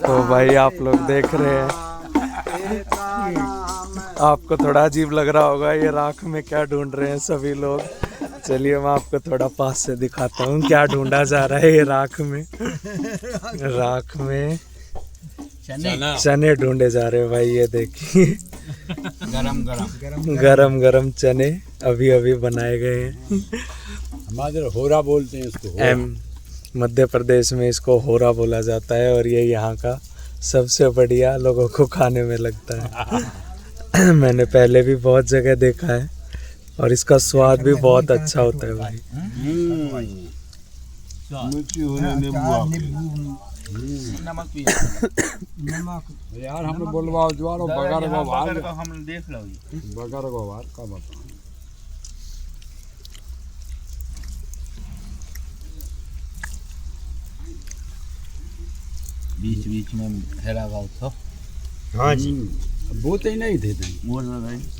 तो भाई आप लोग देख रहे हैं, आपको थोड़ा अजीब लग रहा होगा ये राख में क्या ढूंढ रहे हैं सभी लोग। चलिए मैं आपको थोड़ा पास से दिखाता हूँ क्या ढूंढा जा रहा है ये राख में। राख में चने ढूंढे जा रहे हैं भाई, ये देखिए गरम गरम चने अभी अभी बनाए गए हैं। हमारे होरा बोलते हैं इसको। मध्य प्रदेश में इसको होरा बोला जाता है और ये यहाँ का सबसे बढ़िया लोगों को खाने में लगता है। मैंने पहले भी बहुत जगह देखा है और इसका स्वाद भी बहुत अच्छा होता है भाई। नमक भी यार हमने बोलवा ज्वारो बगर को बाहर हम देख लो बगर को बाहर का बता। बीच बीच में हेरा गाँव था। हाँ जी, वो तो ही नहीं थे। बोल रहा